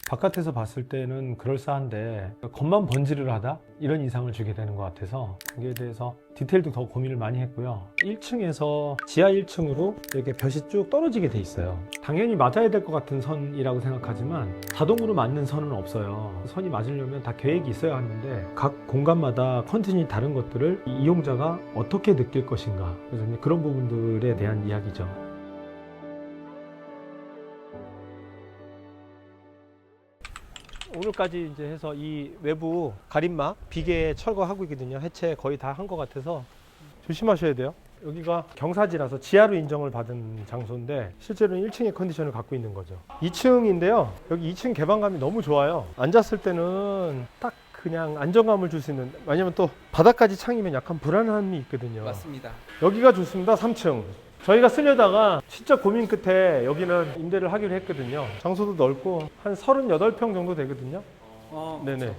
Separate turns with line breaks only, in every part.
바깥에서 봤을 때는 그럴싸한데 겉만 번지를 하다? 이런 인상을 주게 되는 것 같아서 거기에 대해서 디테일도 더 고민을 많이 했고요. 1층에서 지하 1층으로 이렇게 볕이 쭉 떨어지게 돼 있어요. 당연히 맞아야 될 것 같은 선이라고 생각하지만 자동으로 맞는 선은 없어요. 선이 맞으려면 다 계획이 있어야 하는데 각 공간마다 컨디션이 다른 것들을 이용자가 어떻게 느낄 것인가, 그래서 이제 그런 부분들에 대한 이야기죠. 오늘까지 이제 해서 이 외부 가림막 비계 철거하고 있거든요. 해체 거의 다 한 것 같아서 조심하셔야 돼요. 여기가 경사지라서 지하로 인정을 받은 장소인데 실제로는 1층의 컨디션을 갖고 있는 거죠. 2층인데요. 여기 2층 개방감이 너무 좋아요. 앉았을 때는 딱 그냥 안정감을 줄 수 있는, 왜냐면 또 바닥까지 창이면 약간 불안함이 있거든요.
맞습니다.
여기가 좋습니다. 3층. 저희가 쓰려다가 진짜 고민 끝에 여기는 임대를 하기로 했거든요. 장소도 넓고 한 38평 정도 되거든요. 네네.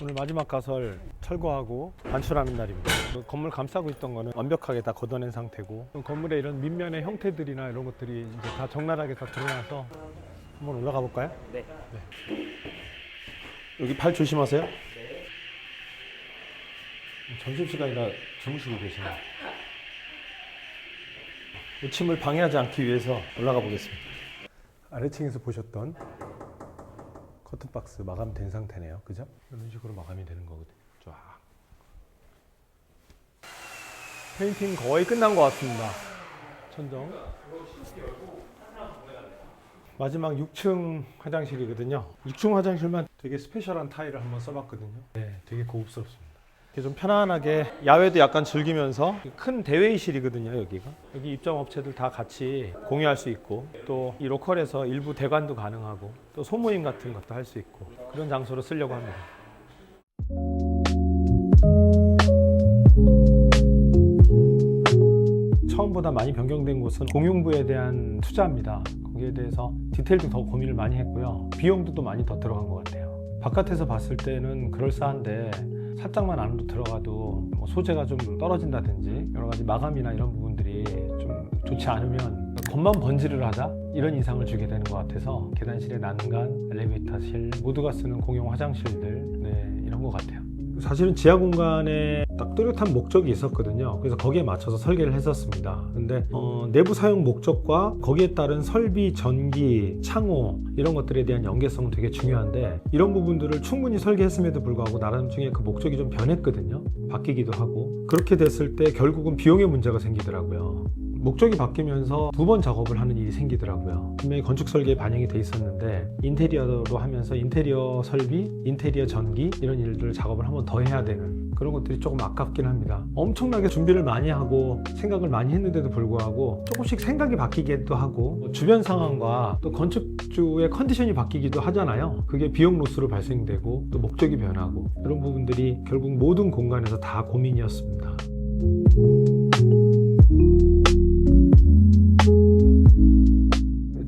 오늘 마지막 가설 철거하고 반출하는 날입니다. 건물 감싸고 있던 거는 완벽하게 다 걷어낸 상태고, 건물의 이런 밑면의 형태들이나 이런 것들이 이제 다 적나라하게 다 드러나서 한번 올라가 볼까요?
네.
여기 발 조심하세요. 점심시간이라 주무시고 계시네요. 우침을 방해하지 않기 위해서 올라가 보겠습니다. 아래층에서 보셨던 커튼박스 마감된 상태네요. 그죠? 이런 식으로 마감이 되는 거거든요. 쫙. 페인팅 거의 끝난 것 같습니다. 천정. 마지막 6층 화장실이거든요. 6층 화장실만 되게 스페셜한 타일을 한번 써봤거든요. 네, 되게 고급스럽습니다. 좀 편안하게 야외도 약간 즐기면서, 큰 대회의실이거든요. 여기 입점업체들 다 같이 공유할 수 있고, 또 이 로컬에서 일부 대관도 가능하고, 또 소모임 같은 것도 할 수 있고, 그런 장소로 쓰려고 합니다. 처음보다 많이 변경된 곳은 공용부에 대한 투자입니다. 거기에 대해서 디테일도 더 고민을 많이 했고요. 비용도 또 많이 더 들어간 것 같아요. 바깥에서 봤을 때는 그럴싸한데 살짝만 안으로 들어가도 뭐 소재가 좀 떨어진다든지 여러 가지 마감이나 이런 부분들이 좀 좋지 않으면 겉만 번지를 하다? 이런 인상을 주게 되는 것 같아서 계단실의 난간, 엘리베이터실, 모두가 쓰는 공용 화장실들, 네, 이런 것 같아요. 사실은 지하 공간에 딱 뚜렷한 목적이 있었거든요. 그래서 거기에 맞춰서 설계를 했었습니다. 근데 내부 사용 목적과 거기에 따른 설비, 전기, 창호 이런 것들에 대한 연계성은 되게 중요한데, 이런 부분들을 충분히 설계했음에도 불구하고 나중에 그 목적이 좀 변했거든요. 바뀌기도 하고. 그렇게 됐을 때 결국은 비용의 문제가 생기더라고요. 목적이 바뀌면서 두 번 작업을 하는 일이 생기더라고요. 분명히 건축 설계에 반영이 돼 있었는데 인테리어로 하면서 인테리어 설비, 인테리어 전기 이런 일들을 작업을 한 번 더 해야 되는 그런 것들이 조금 아깝긴 합니다. 엄청나게 준비를 많이 하고 생각을 많이 했는데도 불구하고 조금씩 생각이 바뀌기도 하고, 주변 상황과 또 건축주의 컨디션이 바뀌기도 하잖아요. 그게 비용 로스로 발생되고 또 목적이 변하고, 이런 부분들이 결국 모든 공간에서 다 고민이었습니다.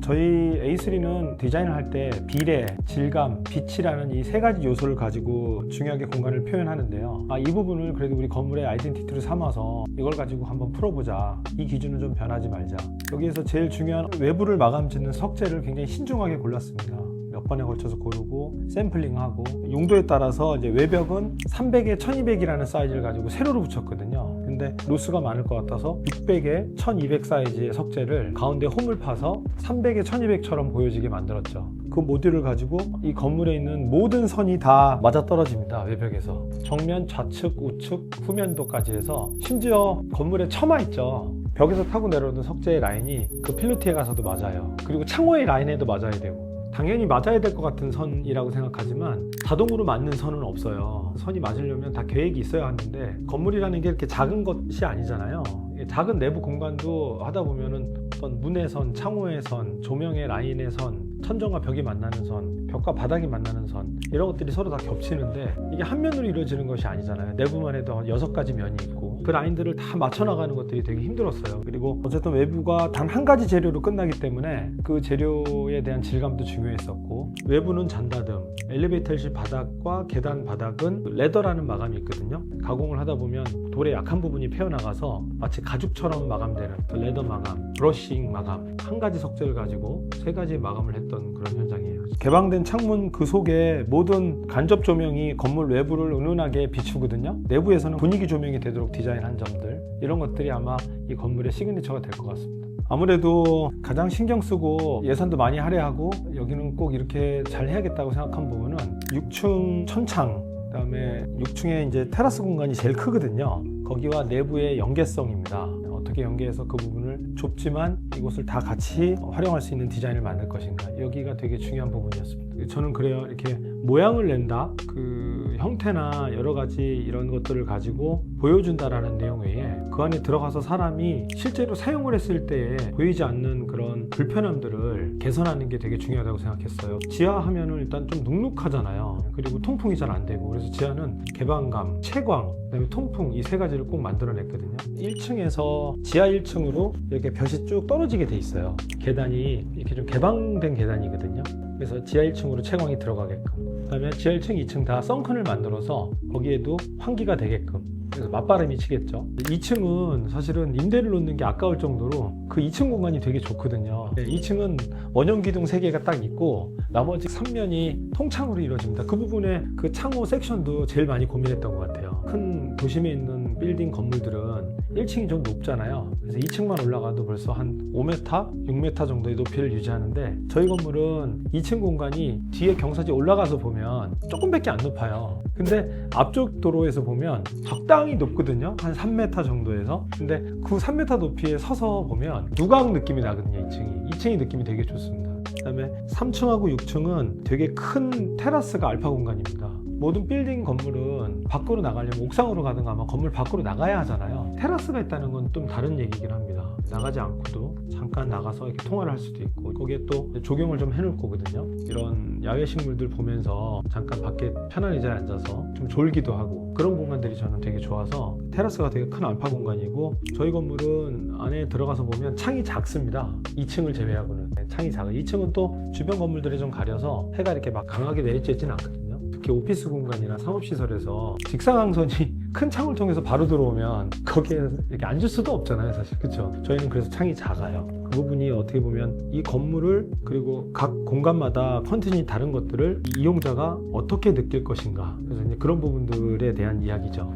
저희 A3는 디자인을 할 때 비례, 질감, 빛이라는 이 세 가지 요소를 가지고 중요하게 공간을 표현하는데요. 이 부분을 그래도 우리 건물의 아이덴티티로 삼아서 이걸 가지고 한번 풀어보자. 이 기준은 좀 변하지 말자. 여기에서 제일 중요한 외부를 마감 짓는 석재를 굉장히 신중하게 골랐습니다. 몇 번에 걸쳐서 고르고 샘플링하고, 용도에 따라서 이제 외벽은 300에 1200이라는 사이즈를 가지고 세로로 붙였거든요. 근데 로스가 많을 것 같아서 600에 1200 사이즈의 석재를 가운데 홈을 파서 300에 1200처럼 보여지게 만들었죠. 그 모듈을 가지고 이 건물에 있는 모든 선이 다 맞아떨어집니다. 외벽에서 정면, 좌측, 우측, 후면도까지 해서, 심지어 건물에 처마 있죠. 벽에서 타고 내려오는 석재의 라인이 그 필로티에 가서도 맞아요. 그리고 창호의 라인에도 맞아야 되고, 당연히 맞아야 될 것 같은 선이라고 생각하지만 자동으로 맞는 선은 없어요. 선이 맞으려면 다 계획이 있어야 하는데, 건물이라는 게 이렇게 작은 것이 아니잖아요. 작은 내부 공간도 하다 보면은 어떤 문의 선, 창호의 선, 조명의 라인의 선, 천정과 벽이 만나는 선, 벽과 바닥이 만나는 선, 이런 것들이 서로 다 겹치는데 이게 한 면으로 이루어지는 것이 아니잖아요. 내부만 해도 6가지 면이 있고 그 라인들을 다 맞춰 나가는 것들이 되게 힘들었어요. 그리고 어쨌든 외부가 단 한 가지 재료로 끝나기 때문에 그 재료에 대한 질감도 중요했었고, 외부는 잔다듬, 엘리베이터실 바닥과 계단 바닥은 레더라는 마감이 있거든요. 가공을 하다 보면 돌의 약한 부분이 패어나가서 마치 가죽처럼 마감되는 레더 마감, 브러싱 마감, 한 가지 석재를 가지고 세 가지 마감을 했던 그런 현장이에요. 개방된 창문 그 속에 모든 간접 조명이 건물 외부를 은은하게 비추거든요. 내부에서는 분위기 조명이 되도록 디자인한 점들, 이런 것들이 아마 이 건물의 시그니처가 될 것 같습니다. 아무래도 가장 신경 쓰고 예산도 많이 할애하고 여기는 꼭 이렇게 잘 해야겠다고 생각한 부분은 6층 천창, 그다음에 6층에 이제 테라스 공간이 제일 크거든요. 거기와 내부의 연계성입니다. 어떻게 연계해서 그 부분을 좁지만 이곳을 다 같이 활용할 수 있는 디자인을 만들 것인가, 여기가 되게 중요한 부분이었습니다. 저는 그래요, 이렇게 모양을 낸다, 그 형태나 여러 가지 이런 것들을 가지고 보여준다라는 내용 외에 그 안에 들어가서 사람이 실제로 사용을 했을 때에 보이지 않는 그런 불편함들을 개선하는 게 되게 중요하다고 생각했어요. 지하 하면은 일단 좀 눅눅하잖아요. 그리고 통풍이 잘 안 되고, 그래서 지하는 개방감, 채광, 그다음에 통풍, 이 세 가지를 꼭 만들어냈거든요. 1층에서 지하 1층으로 이렇게 볕이 쭉 떨어지게 돼 있어요. 계단이 이렇게 좀 개방된 계단이거든요. 그래서 지하 1층으로 채광이 들어가게끔, 그다음에 지하 1층, 2층 다 썬큰을 만들어서 거기에도 환기가 되게끔, 그래서 맞바람이 치겠죠. 2층은 사실은 임대를 놓는 게 아까울 정도로 그 2층 공간이 되게 좋거든요. 2층은 원형 기둥 3개가 딱 있고 나머지 3면이 통창으로 이루어집니다. 그 부분에 그 창호 섹션도 제일 많이 고민했던 것 같아요. 큰 도심에 있는 빌딩 건물들은 1층이 좀 높잖아요. 그래서 2층만 올라가도 벌써 한 5m, 6m 정도의 높이를 유지하는데, 저희 건물은 2층 공간이 뒤에 경사지 올라가서 보면 조금밖에 안 높아요. 근데 앞쪽 도로에서 보면 적당히 높거든요. 한 3m 정도에서. 근데 그 3m 높이에 서서 보면 누각 느낌이 나거든요. 2층이 느낌이 되게 좋습니다. 그 다음에 3층하고 6층은 되게 큰 테라스가 알파 공간입니다. 모든 빌딩 건물은 밖으로 나가려면 옥상으로 가든가 아마 건물 밖으로 나가야 하잖아요. 테라스가 있다는 건 좀 다른 얘기긴 합니다. 나가지 않고도 잠깐 나가서 이렇게 통화를 할 수도 있고, 거기에 또 조경을 좀 해놓을 거거든요. 이런 야외 식물들 보면서 잠깐 밖에 편한 의자에 앉아서 좀 졸기도 하고, 그런 공간들이 저는 되게 좋아서 테라스가 되게 큰 알파 공간이고, 저희 건물은 안에 들어가서 보면 창이 작습니다. 2층을 제외하고는 창이 작아요. 2층은 또 주변 건물들에 좀 가려서 해가 이렇게 막 강하게 내리쬐지는 않거든요. 특히 오피스 공간이나 상업시설에서 직사광선이 큰 창을 통해서 바로 들어오면 거기에 이렇게 앉을 수도 없잖아요, 사실. 그렇죠? 저희는 그래서 창이 작아요. 그 부분이 어떻게 보면 이 건물을, 그리고 각 공간마다 컨텐츠이 다른 것들을 이용자가 어떻게 느낄 것인가, 그래서 이제 그런 부분들에 대한 이야기죠.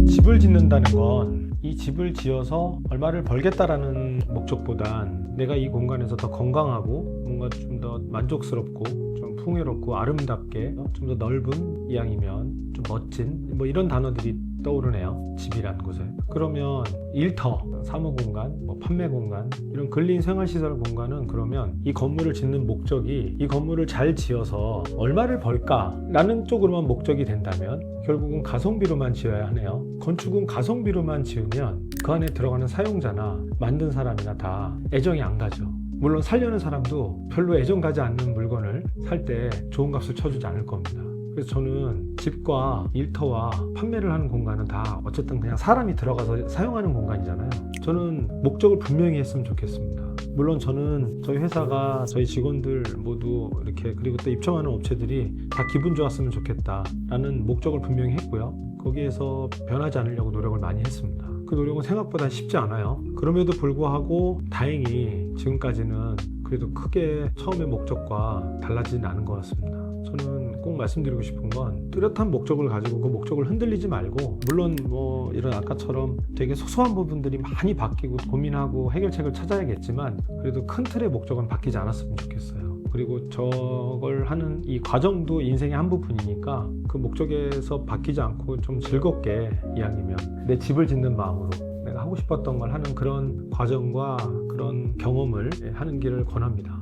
집을 짓는다는 건 이 집을 지어서 얼마를 벌겠다라는 목적보단 내가 이 공간에서 더 건강하고 뭔가 좀 더 만족스럽고 좀 풍요롭고 아름답게, 좀 더 넓은, 이왕이면 좀 멋진, 뭐 이런 단어들이 떠오르네요. 집이란 곳에. 그러면 일터, 사무공간, 뭐 판매공간, 이런 근린 생활시설 공간은 그러면 이 건물을 짓는 목적이 이 건물을 잘 지어서 얼마를 벌까라는 쪽으로만 목적이 된다면 결국은 가성비로만 지어야 하네요. 건축은 가성비로만 지으면 그 안에 들어가는 사용자나 만든 사람이나 다 애정이 안 가죠. 물론 살려는 사람도 별로 애정 가지 않는 물건을 살 때 좋은 값을 쳐주지 않을 겁니다. 그래서 저는 집과 일터와 판매를 하는 공간은 다 어쨌든 그냥 사람이 들어가서 사용하는 공간이잖아요. 저는 목적을 분명히 했으면 좋겠습니다. 물론 저는 저희 회사가, 저희 직원들 모두 이렇게, 그리고 또 입점하는 업체들이 다 기분 좋았으면 좋겠다라는 목적을 분명히 했고요. 거기에서 변하지 않으려고 노력을 많이 했습니다. 그 노력은 생각보다 쉽지 않아요. 그럼에도 불구하고 다행히 지금까지는 그래도 크게 처음의 목적과 달라지진 않은 것 같습니다. 저는 꼭 말씀드리고 싶은 건 뚜렷한 목적을 가지고 그 목적을 흔들리지 말고, 물론 뭐 이런 아까처럼 되게 소소한 부분들이 많이 바뀌고 고민하고 해결책을 찾아야겠지만 그래도 큰 틀의 목적은 바뀌지 않았으면 좋겠어요. 그리고 저걸 하는 이 과정도 인생의 한 부분이니까 그 목적에서 바뀌지 않고 좀 즐겁게, 이왕이면 내 집을 짓는 마음으로 내가 하고 싶었던 걸 하는 그런 과정과 그런 경험을 하는 길을 권합니다.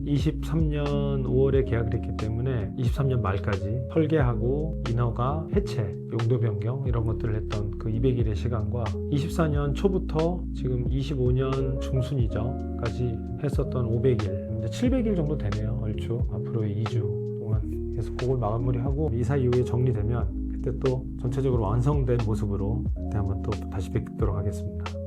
23년 5월에 계약을 했기 때문에 23년 말까지 설계하고 인허가, 해체, 용도 변경 이런 것들을 했던 그 200일의 시간과 24년 초부터 지금 25년 중순이죠 까지 했었던 500일, 이제 700일 정도 되네요. 얼추 앞으로의 2주. 그러면 계속 그걸 마무리하고 이사 이후에 정리되면 그때 또 전체적으로 완성된 모습으로 그때 한번 또 다시 뵙도록 하겠습니다.